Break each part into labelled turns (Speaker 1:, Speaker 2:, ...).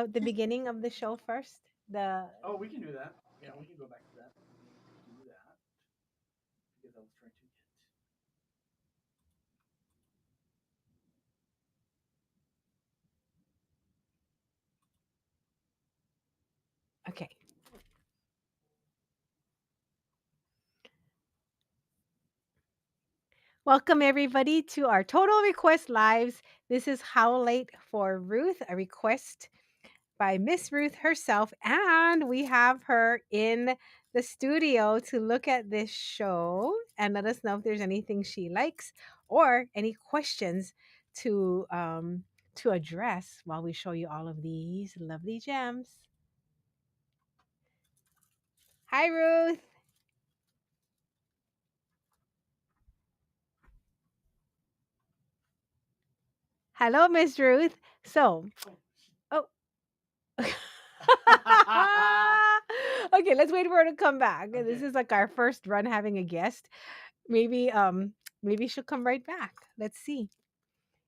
Speaker 1: about the beginning of the show first?
Speaker 2: Oh, we can do that. Yeah, we can go back to that. Let me do that because I was trying to get.
Speaker 1: Okay. Welcome everybody to our Total Request Lives. This is Howlite for Ruth, a request by Miss Ruth herself, and we have her in the studio to look at this show and let us know if there's anything she likes or any questions to address while we show you all of these lovely gems. Hi, Ruth. Hello, Miss Ruth. So, oh. Okay, let's wait for her to come back. This
Speaker 2: Okay.
Speaker 1: is like our first run having a guest. Maybe she'll come right back. Let's see.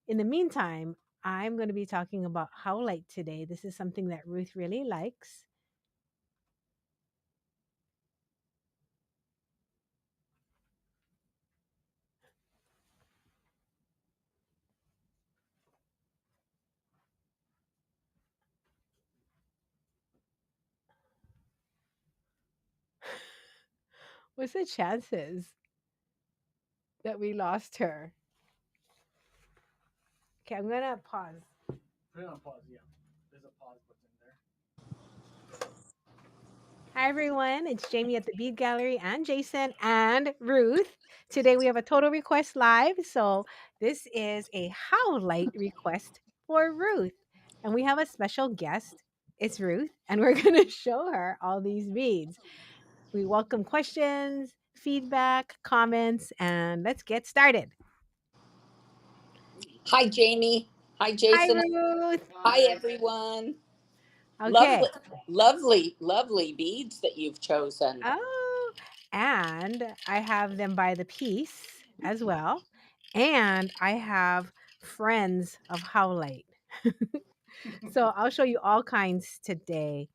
Speaker 1: In the meantime, I'm going to be talking about howlite today. This is something that Ruth really likes. What's the chances that we lost her? Okay, I'm going to pause.
Speaker 2: Put it on pause. Yeah, there's a pause button there.
Speaker 1: Hi, everyone. It's Jamie at the Bead Gallery and Jason and Ruth. Today we have a total request live. So this is a howlite request for Ruth. And we have a special guest. It's Ruth. And we're going to show her all these beads. We welcome questions, feedback, comments, and let's get started.
Speaker 3: Hi, Jamie. Hi,
Speaker 1: Hi,
Speaker 3: Jason.
Speaker 1: Ruth.
Speaker 3: Hi, everyone.
Speaker 1: Okay.
Speaker 3: Lovely, lovely, lovely beads that you've chosen.
Speaker 1: Oh, and I have them by the piece as well. And I have friends of Howlite. So I'll show you all kinds today.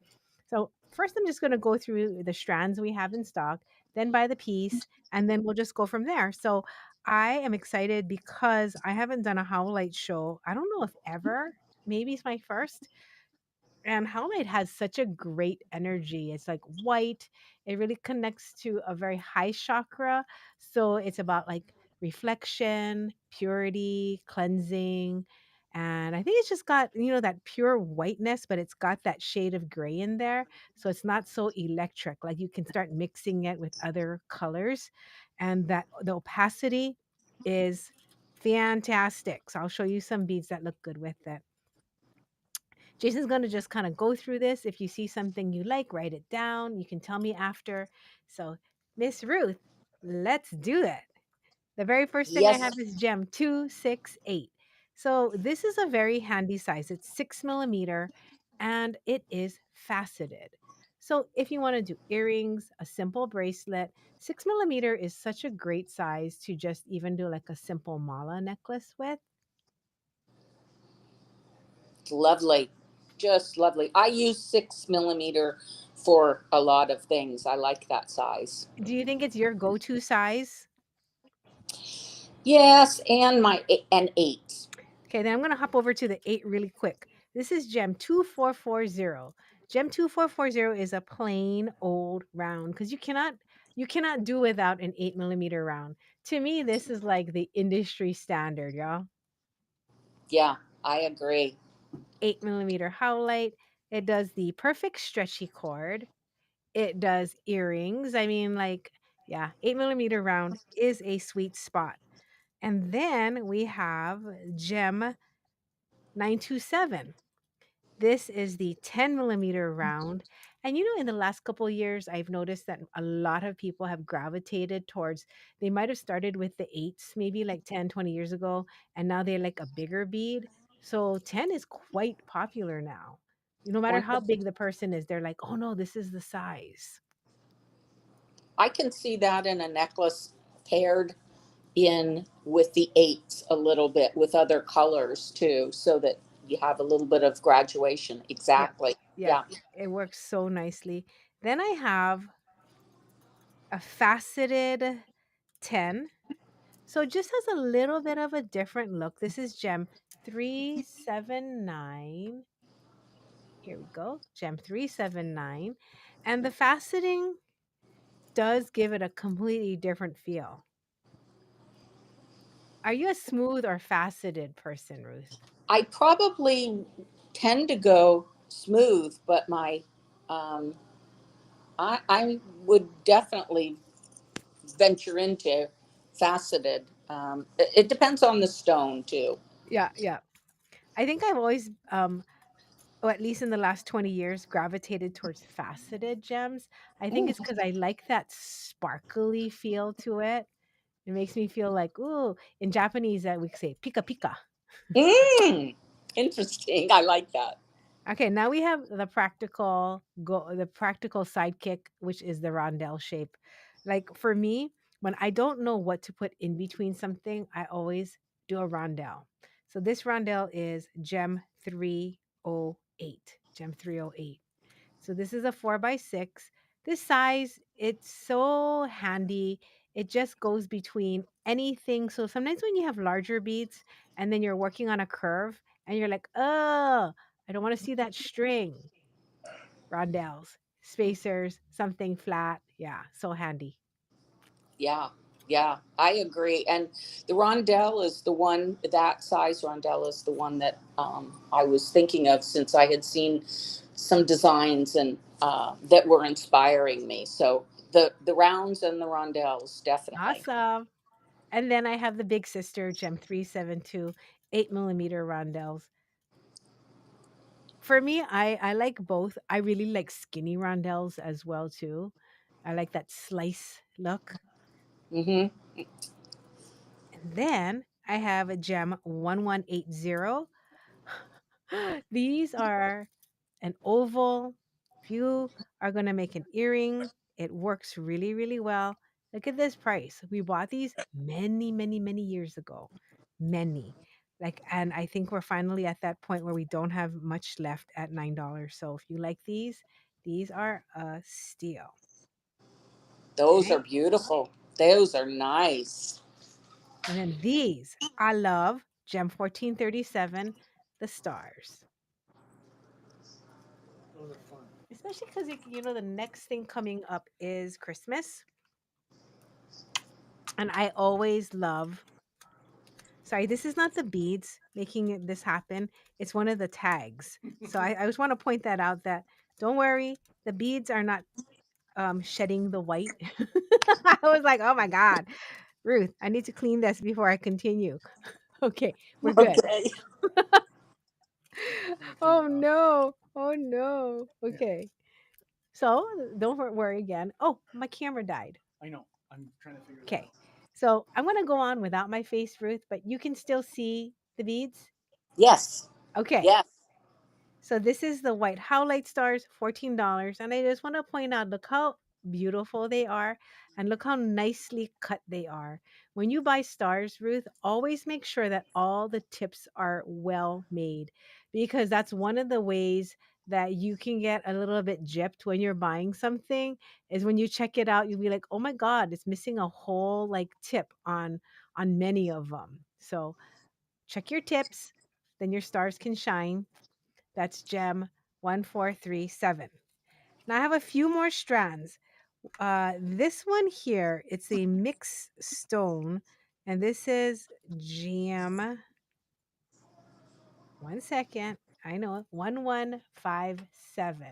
Speaker 1: So first, I'm just going to go through the strands we have in stock, then by the piece, and then we'll just go from there. So I am excited because I haven't done a Howlite show. I don't know if ever. Maybe it's my first. And Howlite has such a great energy. It's like white. It really connects to a very high chakra. So it's about like reflection, purity, cleansing. And I think it's just got, that pure whiteness, but it's got that shade of gray in there. So it's not so electric. Like you can start mixing it with other colors. And that the opacity is fantastic. So I'll show you some beads that look good with it. Jason's going to just kind of go through this. If you see something you like, write it down. You can tell me after. So, Miss Ruth, let's do it. The very first thing I
Speaker 3: Yes,
Speaker 1: have is gem 268. So, this is a very handy size. It's 6 millimeter and it is faceted. So, if you want to do earrings, a simple bracelet, 6 millimeter is such a great size to just even do like a simple mala necklace with.
Speaker 3: lovely. Just lovely. I use 6 millimeter for a lot of things. I like that size.
Speaker 1: Do you think it's your go to size?
Speaker 3: Yes, and and 8.
Speaker 1: Okay, then I'm going to hop over to the 8 really quick. This is gem 2440. Gem 2440 is a plain old round because you cannot do without an 8 millimeter round. To me, this is like the industry standard, y'all.
Speaker 3: Yeah, I agree.
Speaker 1: 8 millimeter howlite. It does the perfect stretchy cord. It does earrings. I mean, like, yeah, 8 millimeter round is a sweet spot. And then we have gem 927. This is the 10 millimeter round. And in the last couple of years, I've noticed that a lot of people have gravitated towards, they might have started with the eights, maybe like 10, 20 years ago, and now they like a bigger bead. So 10 is quite popular now. No matter how
Speaker 3: Wonderful.
Speaker 1: big the person is, they're like, oh no, this is the size.
Speaker 3: I can see that in a necklace paired in with the 8s a little bit with other colors too, so that you have a little bit of graduation.
Speaker 1: Yep.
Speaker 3: Exactly.
Speaker 1: Yep.
Speaker 3: Yeah.
Speaker 1: It works so nicely. Then I have a faceted 10. So it just has a little bit of a different look. This is gem 379. Here we go. Gem 379. And the faceting does give it a completely different feel. Are you a smooth or faceted person, Ruth?
Speaker 3: I probably tend to go smooth, but um, I would definitely venture into faceted. It depends on the stone too.
Speaker 1: Yeah, yeah. I think I've always or at least in the last 20 years, gravitated towards faceted gems. I think
Speaker 3: Mm.
Speaker 1: it's because I like that sparkly feel to it. It makes me feel like, ooh, in Japanese, we say pika pika.
Speaker 3: Mm. Interesting. I like that.
Speaker 1: Okay, now we have the practical sidekick, which is the rondelle shape. Like for me, when I don't know what to put in between something, I always do a rondelle. So this rondelle is gem 308. Gem 308. So this is a 4x6. This size, it's so handy. It just goes between anything. So sometimes when you have larger beads and then you're working on a curve and you're like, oh, I don't want to see that string. Rondelles, spacers, something flat. Yeah, so handy.
Speaker 3: Yeah, yeah, I agree. And the rondelle is the one, that size rondelle is the one that I was thinking of, since I had seen some designs and that were inspiring me. So the rounds and the rondelles, definitely.
Speaker 1: Awesome. And then I have the big sister, Gem 372, 8 millimeter rondelles. For me, I like both. I really like skinny rondelles as well too. I like that slice look.
Speaker 3: Hmm.
Speaker 1: And then I have a gem 1180. These are an oval. If you are going to make an earring, it works really, really well. Look at this price. We bought these many, many, many years ago. Many. Like, and I think we're finally at that point where we don't have much left at $9. So if you like these are a steal.
Speaker 3: Those are
Speaker 1: Okay.
Speaker 3: beautiful. Those are nice.
Speaker 1: And then these I love Gem 1437, the stars.
Speaker 2: Those are fun.
Speaker 1: Especially because the next thing coming up is Christmas. And I always love, sorry, this is not the beads making this happen. It's one of the tags. So I just want to point that out, that don't worry, the beads are not shedding the white. I was like, oh my God, Ruth, I need to clean this before I continue. Okay, we're good.
Speaker 3: Okay.
Speaker 2: I'm gonna clean
Speaker 1: Oh
Speaker 2: it off.
Speaker 1: no. Oh no.
Speaker 2: Yeah,
Speaker 1: Okay. So don't worry again. Oh, my camera died.
Speaker 2: I know. I'm trying to figure that
Speaker 1: Okay.
Speaker 2: out.
Speaker 1: So I'm going to go on without my face, Ruth, but you can still see the beads.
Speaker 3: Yes.
Speaker 1: Okay.
Speaker 3: Yes.
Speaker 1: So this is the white Howlite stars, $14. And I just want to point out, look how beautiful they are and look how nicely cut they are. When you buy stars, Ruth, always make sure that all the tips are well made, because that's one of the ways that you can get a little bit gypped when you're buying something, is when you check it out, you'll be like, "Oh my God, it's missing a whole like tip on many of them." So, check your tips, then your stars can shine. That's gem 1437. Now I have a few more strands. This one here, it's a mixed stone, and this is gem. One second. I know it. 1157.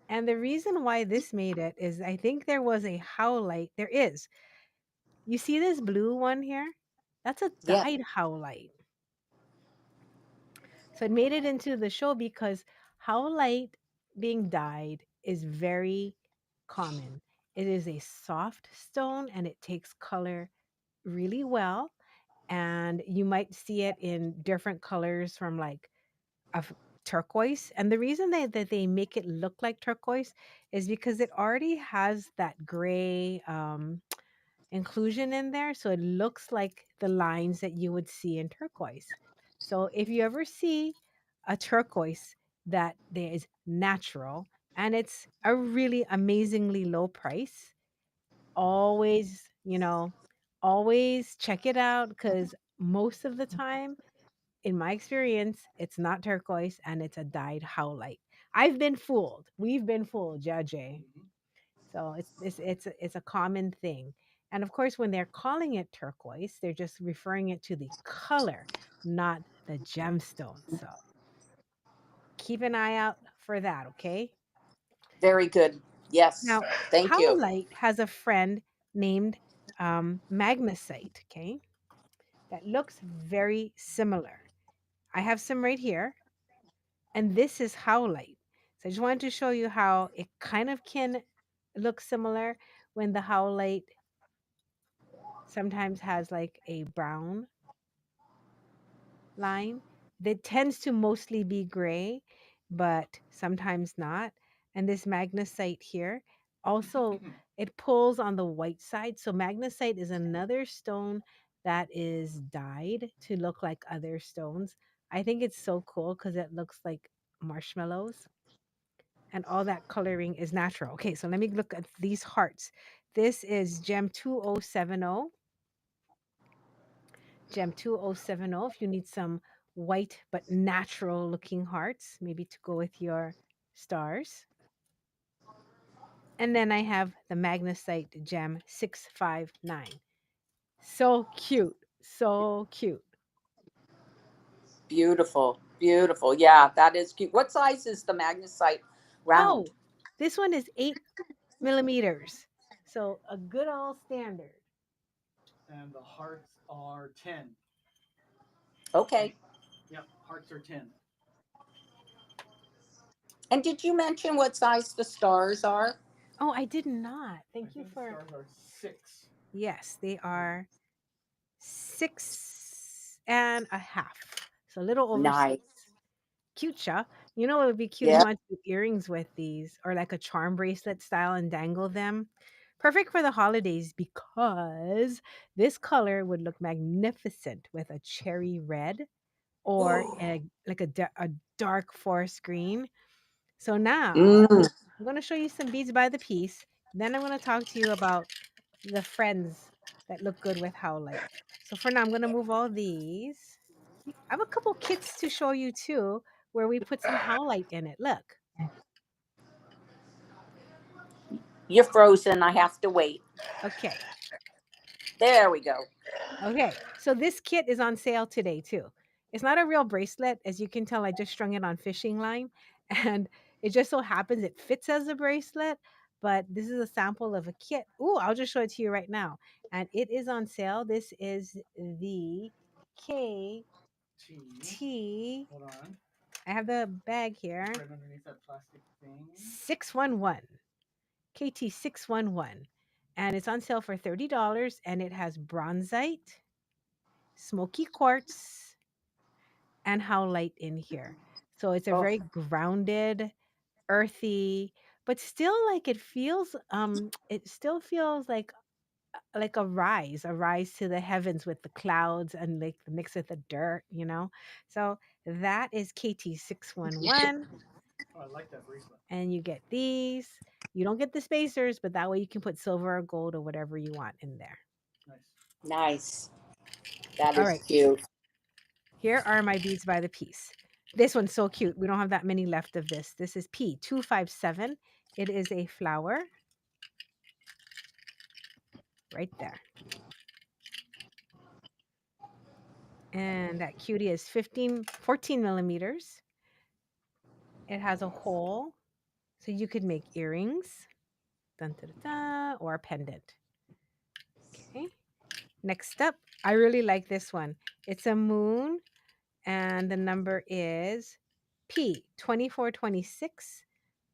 Speaker 1: And the reason why this made it is I think there was a howlite. There is. You see this blue one here? That's a
Speaker 3: Yeah.
Speaker 1: dyed howlite. So it made it into the show because howlite being dyed is very common. It is a soft stone and it takes color really well. And you might see it in different colors from like of turquoise. And the reason that they make it look like turquoise is because it already has that gray inclusion in there. So it looks like the lines that you would see in turquoise. So if you ever see a turquoise that there is natural, and it's a really amazingly low price. Always, always check it out because most of the time, in my experience, it's not turquoise and it's a dyed howlite. I've been fooled. We've been fooled, Judge.
Speaker 2: Mhm.
Speaker 1: So it's a common thing. And of course, when they're calling it turquoise, they're just referring it to the color, not the gemstone. So keep an eye out for that, okay?
Speaker 3: Very good. Yes.
Speaker 1: Now,
Speaker 3: Thank you.
Speaker 1: howlite has a friend named magnesite, okay? That looks very similar. I have some right here, and this is howlite. So I just wanted to show you how it kind of can look similar when the howlite sometimes has like a brown line that tends to mostly be gray, but sometimes not. And this magnesite here also it pulls on the white side. So magnesite is another stone that is dyed to look like other stones. I think it's so cool because it looks like marshmallows and all that coloring is natural. Okay, so let me look at these hearts. This is gem 2070. Gem 2070 if you need some white but natural looking hearts, maybe to go with your stars. And then I have the magnesite gem 659. So cute. So cute.
Speaker 3: Beautiful. Beautiful. Yeah, that is cute. What size is the magnesite round?
Speaker 1: Oh, this one is 8 millimeters. So a good old standard.
Speaker 2: And the hearts are 10.
Speaker 3: Okay.
Speaker 2: Yep, hearts are 10.
Speaker 3: And did you mention what size the stars are?
Speaker 1: Oh, I did not.
Speaker 2: I
Speaker 1: Thank you
Speaker 2: think the
Speaker 1: for.
Speaker 2: stars are 6.
Speaker 1: Yes, they are 6.5. So a little over
Speaker 3: Nice.
Speaker 1: 6. Cute, Cha. You know, it would be cute if you
Speaker 3: Yeah.
Speaker 1: want to do earrings with these or like a charm bracelet style and dangle them. Perfect for the holidays because this color would look magnificent with a cherry red or a dark forest green. So now
Speaker 3: Mm,
Speaker 1: I'm going to show you some beads by the piece. Then I'm going to talk to you about the friends that look good with howlite. So for now, I'm going to move all these. I have a couple kits to show you too, where we put some howlite in it. Look.
Speaker 3: you're frozen. I have to wait.
Speaker 1: Okay.
Speaker 3: There we go.
Speaker 1: Okay. So this kit is on sale today too. It's not a real bracelet. As you can tell, I just strung it on fishing line. And it just so happens it fits as a bracelet. But this is a sample of a kit. Ooh, I'll just show it to you right now. And it is on sale. This is the KT.
Speaker 2: Hold on.
Speaker 1: I have the bag here.
Speaker 2: Right underneath that plastic thing.
Speaker 1: 611. KT 611. And it's on sale for $30. And it has bronzite, smoky quartz, and howlite in here. So it's a
Speaker 3: Oh,
Speaker 1: very grounded, earthy, but still like it still feels like a rise to the heavens with the clouds and like the mix with the dirt. So that is KT 611.
Speaker 2: Oh, I like that bracelet.
Speaker 1: And you get these. You don't get the spacers, but that way you can put silver or gold or whatever you want in there.
Speaker 2: Nice.
Speaker 3: nice. That
Speaker 1: All
Speaker 3: is
Speaker 1: right,
Speaker 3: cute.
Speaker 1: here are my beads by the piece. This one's so cute. We don't have that many left of this. This is P257. It is a flower right there. And that cutie is 14 millimeters. It has a hole, so you could make earrings, dun, dun, dun, dun, or a pendant. Okay. Next up, I really like this one. It's a moon, and the number is P2426.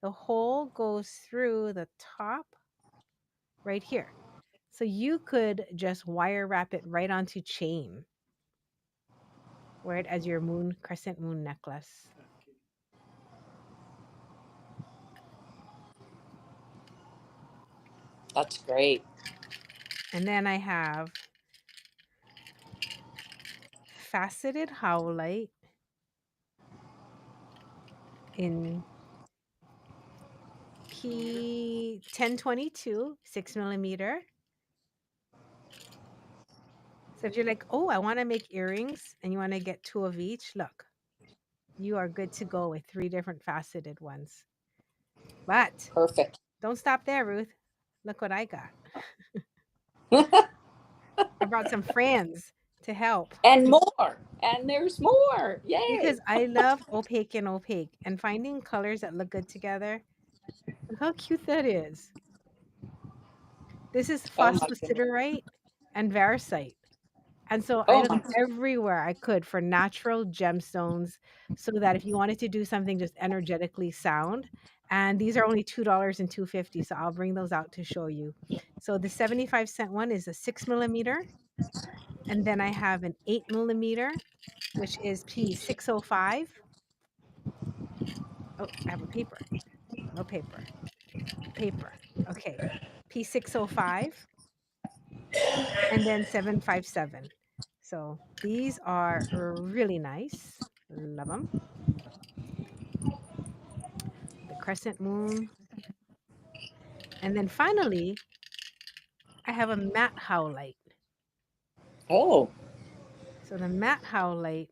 Speaker 1: The hole goes through the top right here. So you could just wire wrap it right onto chain. Wear it as your crescent moon necklace.
Speaker 2: That's cute.
Speaker 3: That's great.
Speaker 1: And then I have faceted howlite. in P1022, 6 millimeter. So if you're like, oh, I want to make earrings and you want to get two of each, look, you are good to go with three different faceted ones. But
Speaker 3: Perfect.
Speaker 1: don't stop there, Ruth. Look what I got. I brought some friends to help
Speaker 3: And more. And there's more.
Speaker 1: because
Speaker 3: Yay.
Speaker 1: I love opaque and opaque and finding colors that look good together. Look how cute that is. This is
Speaker 3: Oh my goodness.
Speaker 1: phosphosiderite and variscite. And so I
Speaker 3: Oh
Speaker 1: looked
Speaker 3: my.
Speaker 1: everywhere I could for natural gemstones so that if you wanted to do something just energetically sound, and these are only $2 and 250, so I'll bring those out to show you. So the 75-cent one is a 6 millimeter, and then I have an 8 millimeter, which is P605. Oh, I have a paper. No paper. Paper. Okay. P605 and then 757. So these are really nice. Love them. The crescent moon. And then finally, I have a matte howlite.
Speaker 3: Oh,
Speaker 1: So the matte howlite,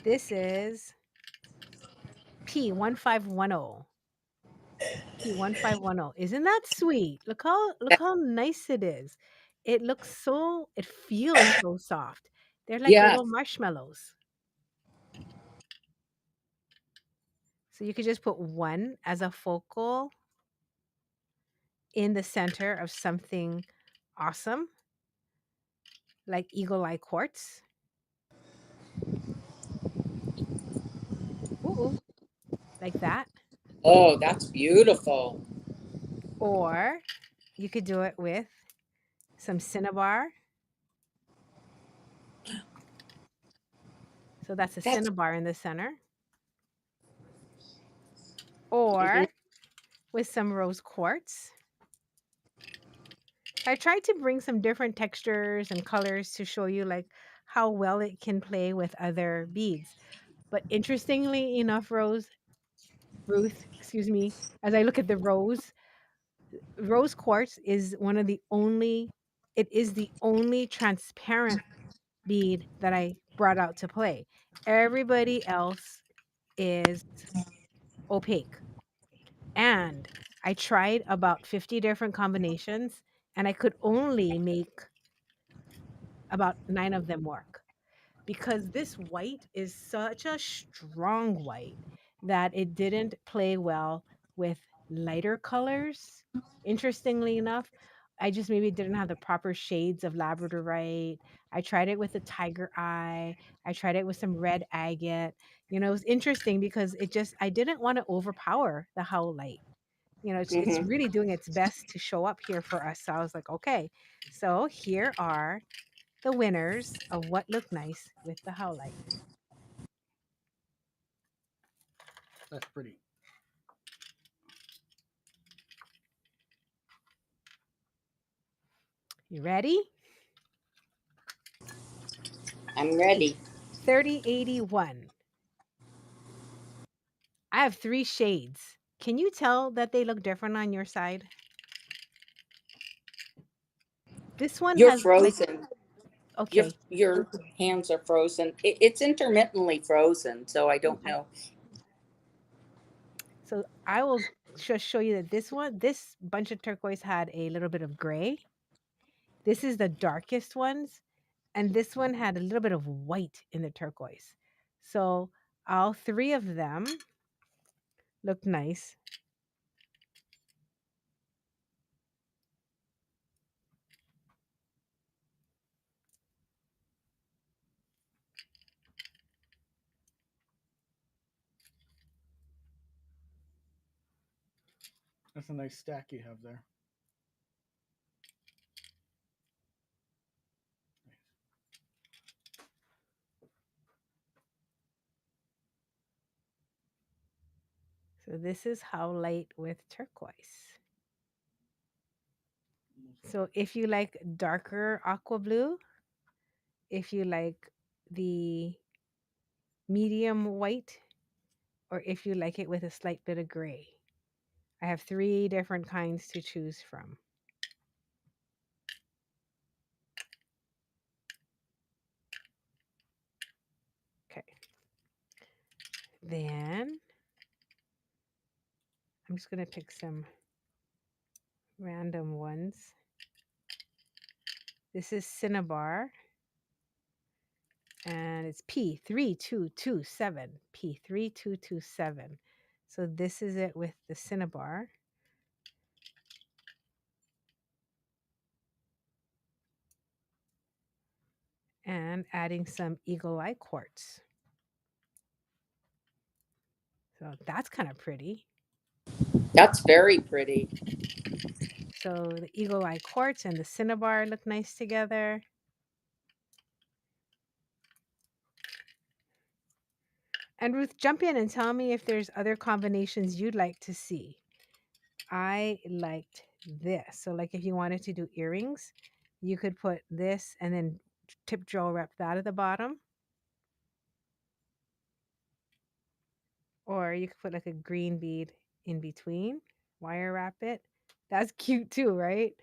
Speaker 1: this is P1510. P1510. Isn't that sweet? Look how nice it is. It feels so soft. They're like
Speaker 3: yes.
Speaker 1: little marshmallows. So you could just put one as a focal in the center of something awesome, like eagle eye quartz. Ooh, like that.
Speaker 3: Oh, that's beautiful.
Speaker 1: Or you could do it with some cinnabar. So that's a
Speaker 3: That's
Speaker 1: cinnabar in the center.
Speaker 3: mhm.
Speaker 1: Or with some rose quartz. So I tried to bring some different textures and colors to show you like how well it can play with other beads. But interestingly enough, Ruth, excuse me, as I look at the rose quartz is one of the only it is the only transparent bead that I brought out to play. Everybody else is opaque. And I tried about 50 different combinations and I could only make about 9 of them work because this white is such a strong white that it didn't play well with lighter colors. Interestingly enough, I just maybe didn't have the proper shades of labradorite. I tried it with a tiger eye. I tried it with some red agate. It was interesting because I didn't want to overpower the howlite. It's
Speaker 3: Mhm.
Speaker 1: really doing its best to show up here for us. So I was like, okay, so here are the winners of what looked nice with the howlite.
Speaker 2: That's pretty.
Speaker 1: You ready?
Speaker 3: I'm ready.
Speaker 1: 3081. I have 3 shades. Can you tell that they look different on your side? This one
Speaker 3: You're
Speaker 1: has like,
Speaker 3: frozen. Your
Speaker 1: okay,
Speaker 3: your hands are frozen. It's intermittently frozen, so I don't
Speaker 1: okay.
Speaker 3: know.
Speaker 1: So I will just show you that this bunch of turquoise had a little bit of gray. This is the darkest ones. And this one had a little bit of white in the turquoise. So all 3 of them look nice.
Speaker 2: That's a nice stack you have there.
Speaker 1: So this is howlite with turquoise. So if you like darker aqua blue, if you like the medium white, or if you like it with a slight bit of gray. I have 3 different kinds to choose from. Okay. Then I'm just going to pick some random ones. This is cinnabar, and it's P3227. P3227. So this is it with the cinnabar. And adding some eagle eye quartz. So that's kind of pretty.
Speaker 3: That's very pretty.
Speaker 1: So the eagle eye quartz and the cinnabar look nice together. And Ruth, jump in and tell me if there's other combinations you'd like to see. I liked this. So like if you wanted to do earrings, you could put this and then tip drill wrap that at the bottom. Or you could put like a green bead in between, wire wrap it. That's cute too, right?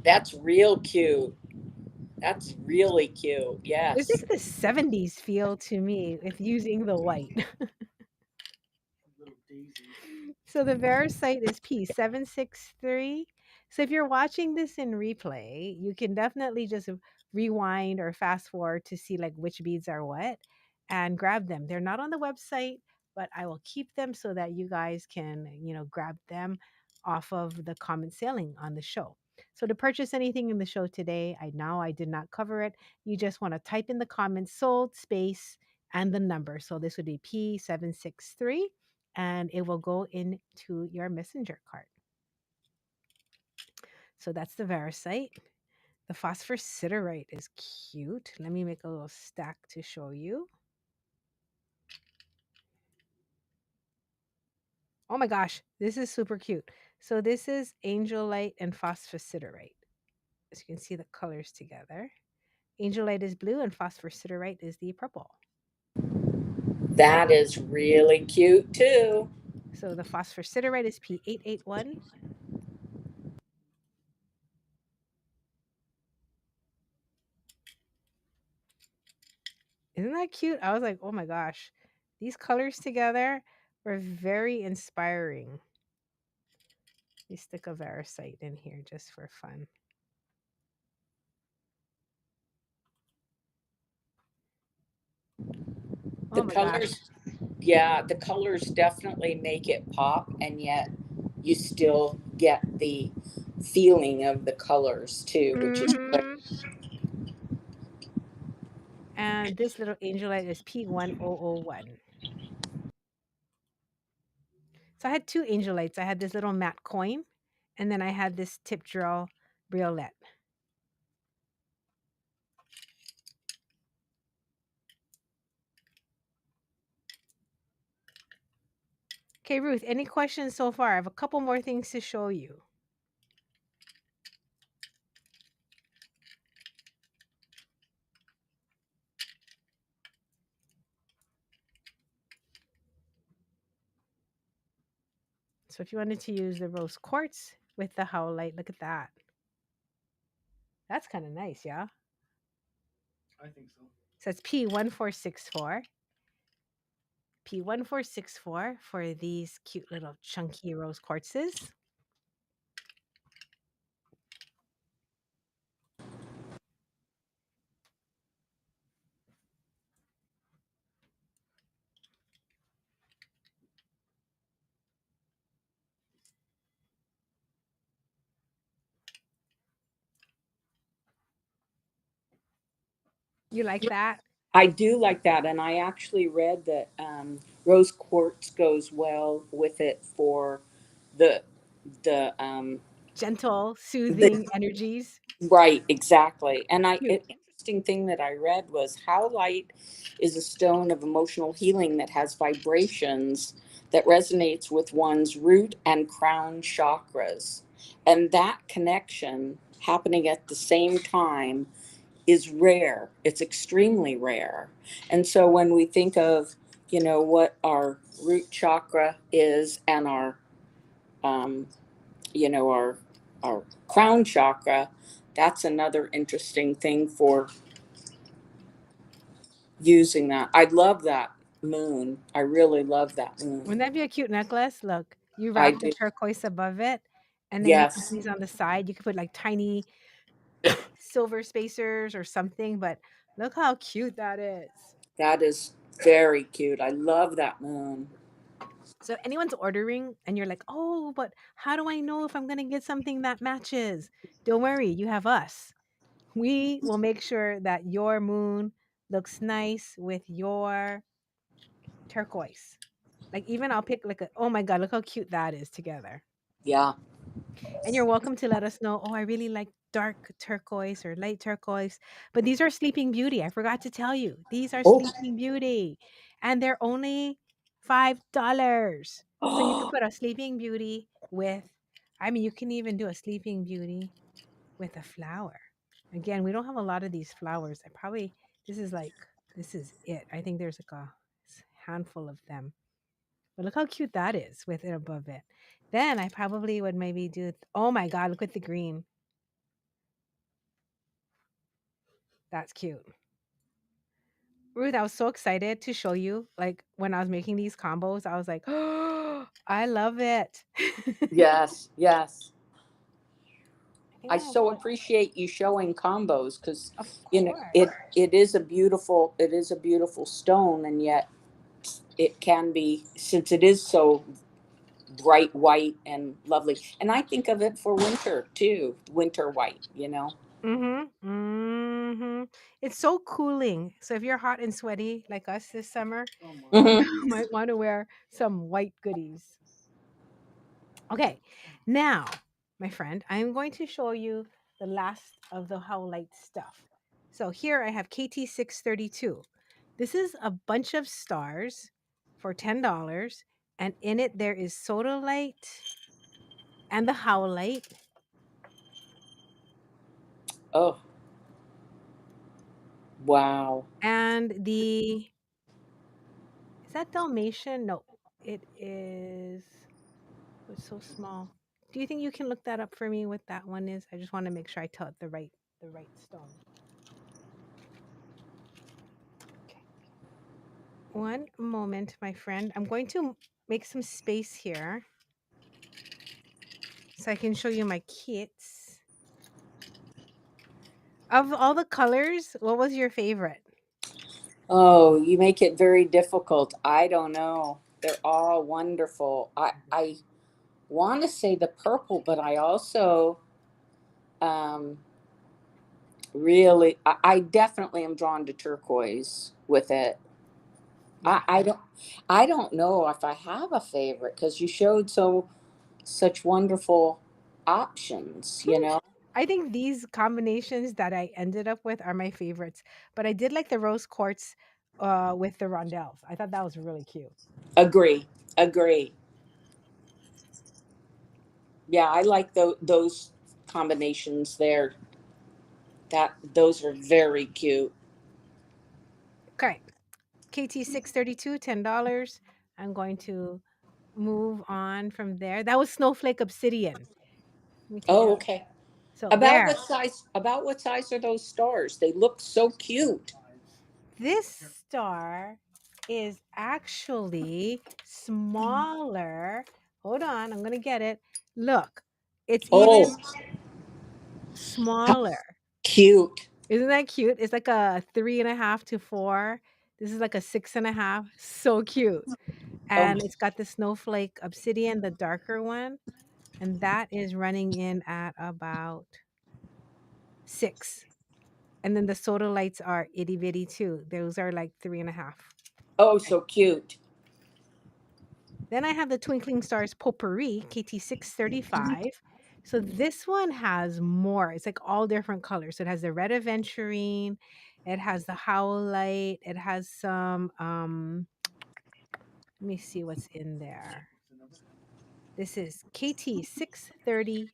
Speaker 3: That's real cute. That's really cute.
Speaker 1: There's
Speaker 3: Yes.
Speaker 1: like the 70s feel to me with using the white.
Speaker 2: Little daisies.
Speaker 1: So the Verisite is P763. So if you're watching this in replay, you can definitely just rewind or fast forward to see like which beads are what and grab them. They're not on the website, but I will keep them so that you guys can, grab them off of the comment sailing on the show. So to purchase anything in the show today, I did not cover it. You just want to type in the comments sold space and the number. So this would be P763 and it will go into your messenger cart. So that's the Verisite. The phosphorsiderite is cute. Let me make a little stack to show you. Oh my gosh, this is super cute. So this is angelite and phosphorsiderite. As you can see the colors together. Angelite is blue and phosphorsiderite is the purple.
Speaker 3: That is really cute too.
Speaker 1: So the phosphorsiderite is P881. Isn't that cute? I was like, oh my gosh, these colors together were very inspiring. You stick a Verisite in here just for fun.
Speaker 3: The
Speaker 1: Oh my gosh.
Speaker 3: colors, yeah, the colors definitely make it pop, and yet you still get the feeling of the colors too, which is great.
Speaker 1: Hmm. And this little angelite is P1001. So I had 2 angelites. I had this little matte coin, and then I had this tip drill briolette. Okay, Ruth, any questions so far? I have a couple more things to show you. So if you wanted to use the rose quartz with the howlite, look at that. That's kind of nice, yeah?
Speaker 2: I think so.
Speaker 1: So it's P1464. P1464 for these cute little chunky rose quartzes. You like that?
Speaker 3: I do like that, and I actually read that rose quartz goes well with it for the the
Speaker 1: Gentle,
Speaker 3: the
Speaker 1: soothing energies.
Speaker 3: right, exactly. And
Speaker 1: Cute.
Speaker 3: an interesting thing that I read was Howlite is a stone of emotional healing that has vibrations that resonates with one's root and crown chakras, and that connection happening at the same time is rare. It's extremely rare. And so when we think of, what our root chakra is and um, our crown chakra, that's another interesting thing for using that. I love that moon. I really love that
Speaker 1: Wouldn't
Speaker 3: moon.
Speaker 1: that be a cute necklace? Look, you
Speaker 3: I
Speaker 1: wrap the
Speaker 3: do.
Speaker 1: turquoise above it, and then you put
Speaker 3: Yes,
Speaker 1: these on the side. You could put like tiny silver spacers or something, but look how cute that is.
Speaker 3: that is very cute. I love that moon.
Speaker 1: So if anyone's ordering and you're like, "Oh, but how do I know if I'm going to get something that matches?" Don't worry, you have us. We will make sure that your moon looks nice with your turquoise. Like even I'll pick like a oh my god, look how cute that is together.
Speaker 3: Yeah.
Speaker 1: And you're welcome to let us know, "Oh, I really like dark turquoise or light turquoise." But these are Sleeping Beauty. I forgot to tell you. These are
Speaker 3: Oh.
Speaker 1: Sleeping Beauty. And they're only $5. So you could put a Sleeping Beauty with I mean, you can even do a Sleeping Beauty with a flower. Again, we don't have a lot of these flowers. I probably this is like this is it. I think there's like a handful of them. But look how cute that is with it above it. Then I probably would maybe do oh my god, look at the green. That's cute. Ruth, I was so excited to show you. Like when I was making these combos, I was like, "Oh, I love it."
Speaker 3: Yes, yes.
Speaker 1: I think
Speaker 3: I
Speaker 1: I'll
Speaker 3: so
Speaker 1: put
Speaker 3: appreciate you showing combos because
Speaker 1: of
Speaker 3: it
Speaker 1: course.
Speaker 3: is a beautiful stone, and yet it can be, since it is so bright white and lovely. And I think of it for winter too, winter white.
Speaker 1: Mhm. Mhm. It's so cooling. So if you're hot and sweaty like us this summer,
Speaker 2: Oh my.
Speaker 3: Hmm.
Speaker 1: you might want to wear some white goodies. Okay. Now, my friend, I'm going to show you the last of the Howlite stuff. So here I have KT632. This is a bunch of stars for $10, and in it there is sodalite and the Howlite
Speaker 3: Oh, wow.
Speaker 1: and the is that Dalmatian? No, it is oh, it's so small. Do you think you can look that up for me what that one is? I just want to make sure I tell it the right stone. Okay. One moment, my friend. I'm going to make some space here so I can show you my kits. Of all the colors, what was your favorite?
Speaker 3: Oh, you make it very difficult. I don't know. They're all wonderful. I want to say the purple, but I also um, really, I definitely am drawn to turquoise with it.
Speaker 1: Yeah.
Speaker 3: I don't know if I have a favorite because you showed such wonderful options.
Speaker 1: I think these combinations that I ended up with are my favorites. But I did like the rose quartz with the rondelles. I thought that was really cute.
Speaker 3: Agree, agree. Yeah, I like those combinations there. That those are very cute.
Speaker 1: Okay. KT632, $10. I'm going to move on from there. That was snowflake obsidian. Let me take it
Speaker 3: Oh,
Speaker 1: out.
Speaker 3: okay.
Speaker 1: So
Speaker 3: About
Speaker 1: there.
Speaker 3: what size? About what size are those stars? They look so
Speaker 2: Medium
Speaker 3: cute.
Speaker 2: size.
Speaker 1: This
Speaker 2: Here.
Speaker 1: star is actually smaller. Hold on, I'm gonna get it. Look, it's
Speaker 3: Oh,
Speaker 1: even
Speaker 3: how
Speaker 1: smaller.
Speaker 3: cute.
Speaker 1: Isn't that cute? It's like a 3.5 to 4. This is like a 6.5. So cute.
Speaker 3: Oh,
Speaker 1: And it's got the snowflake obsidian, the darker one, and that is running in at about 6. And then the soda lights are itty bitty too. Those are like 3.5.
Speaker 3: oh, so cute.
Speaker 1: Then I have the Twinkling Stars Potpourri KT635. So this one has more. It's like all different colors. So it has the red aventurine, it has the howlite, it has some let me see what's in there.
Speaker 2: What's the number?
Speaker 1: This is KT635.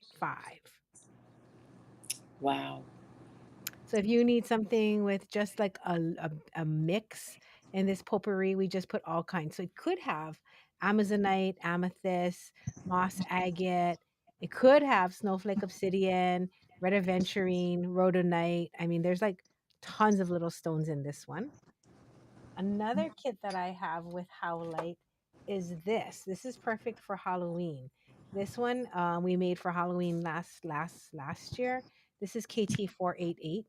Speaker 3: Wow.
Speaker 1: So if you need something with just like a mix in this potpourri, we just put all kinds. So it could have amazonite, amethyst, moss agate. It could have snowflake obsidian, red aventurine, rhodonite. I mean, there's like tons of little stones in this one. Another kit that I have with Howlite is this. This is perfect for Halloween. This one we made for Halloween last year. This is KT488,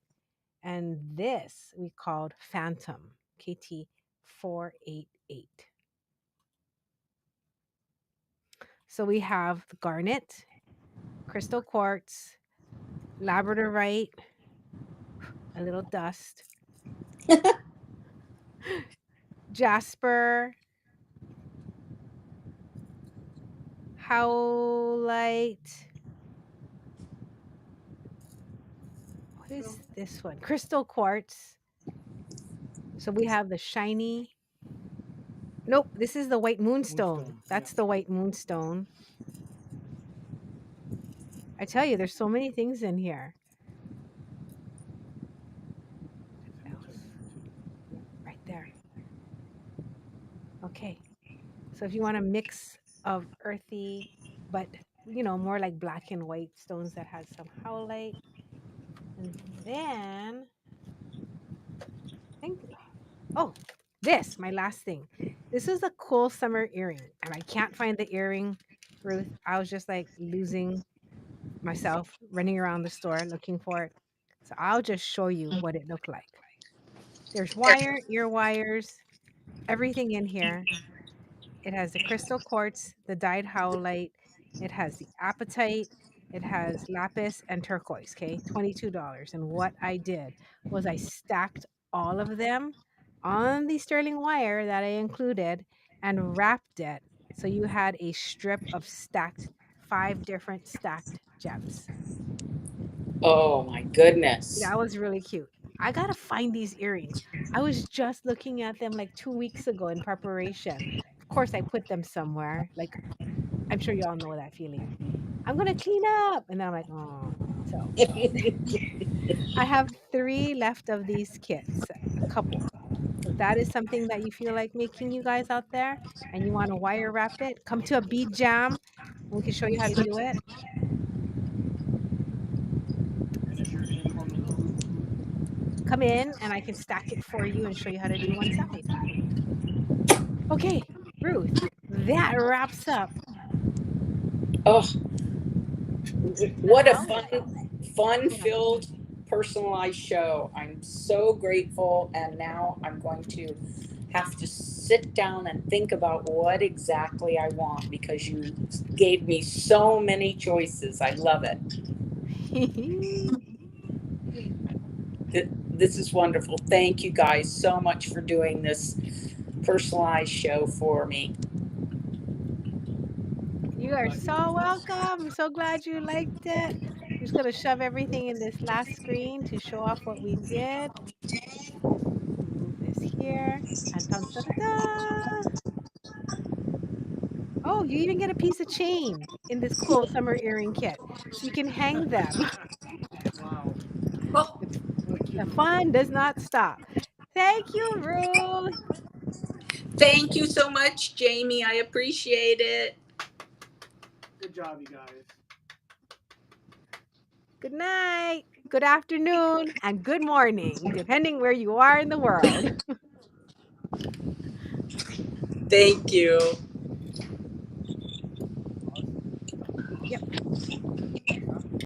Speaker 1: and this we called Phantom KT488. So we have the garnet, crystal quartz, labradorite, a little dust, jasper, howlite. What is this one? Crystal quartz. So we have the shiny. Nope, this is the white moonstone.
Speaker 2: Moonstone,
Speaker 1: That's
Speaker 2: yeah.
Speaker 1: the white moonstone. I tell you, there's so many things in here.
Speaker 2: There's
Speaker 1: What
Speaker 2: amethyst
Speaker 1: else?
Speaker 2: in there too.
Speaker 1: Right there. Okay. So if you want a mix of earthy, but more like black and white stones that has some howlite. And then I think, oh, this, my last thing. This is a cool summer earring. And I can't find the earring, Ruth. I was just like losing myself running around the store looking for it. So I'll just show you what it looked like. There's ear wires, everything in here. It has the crystal quartz, the dyed howlite, it has the apatite, it has lapis and turquoise, okay? $22. And what I did was I stacked all of them on the sterling wire that I included and wrapped it so you had a strip of stacked 5 different stacked gems.
Speaker 3: Oh my goodness.
Speaker 1: That was really cute. I gotta find these earrings. I was just looking at them like 2 weeks ago in preparation. Of course, I put them somewhere. Like, I'm sure y'all know that feeling. I'm gonna clean up. And then I'm like, oh. So I have 3 left of these kits, a couple. So if that is something that you feel like making, you guys out there, and you want to wire wrap it, come to a bead jam and we can show you how to do it.
Speaker 2: And if you're in Honolulu,
Speaker 1: Come in and I can stack it for you and show you how to do one side. Okay, Ruth, that wraps up
Speaker 3: Oh,
Speaker 1: the
Speaker 3: what a
Speaker 1: howlite.
Speaker 3: fun
Speaker 1: Hold on.
Speaker 3: filled, personalized show. I'm so grateful. And now I'm going to have to sit down and think about what exactly I want because you gave me so many choices. I love it. This is wonderful. Thank you guys so much for doing this personalized show for me.
Speaker 1: You are
Speaker 2: glad you
Speaker 1: so
Speaker 2: liked it.
Speaker 1: welcome. I'm so glad you liked it. I'm just gonna shove everything in this last screen to show off what we did. Move this here. And dun, da, da, da. Oh, you even get a piece of chain in this cool summer earring kit. So you can hang them.
Speaker 2: Wow,
Speaker 3: Oh,
Speaker 1: The,
Speaker 2: what a
Speaker 1: the
Speaker 2: cute little
Speaker 1: fun
Speaker 2: thing.
Speaker 1: does not stop. Thank you, Ruth.
Speaker 3: thank you so much, Jamie. I appreciate it.
Speaker 2: Good job, you guys.
Speaker 1: Good night, good afternoon, and good morning, depending where you are in the world.
Speaker 3: Thank you.
Speaker 2: Awesome.
Speaker 1: Yep.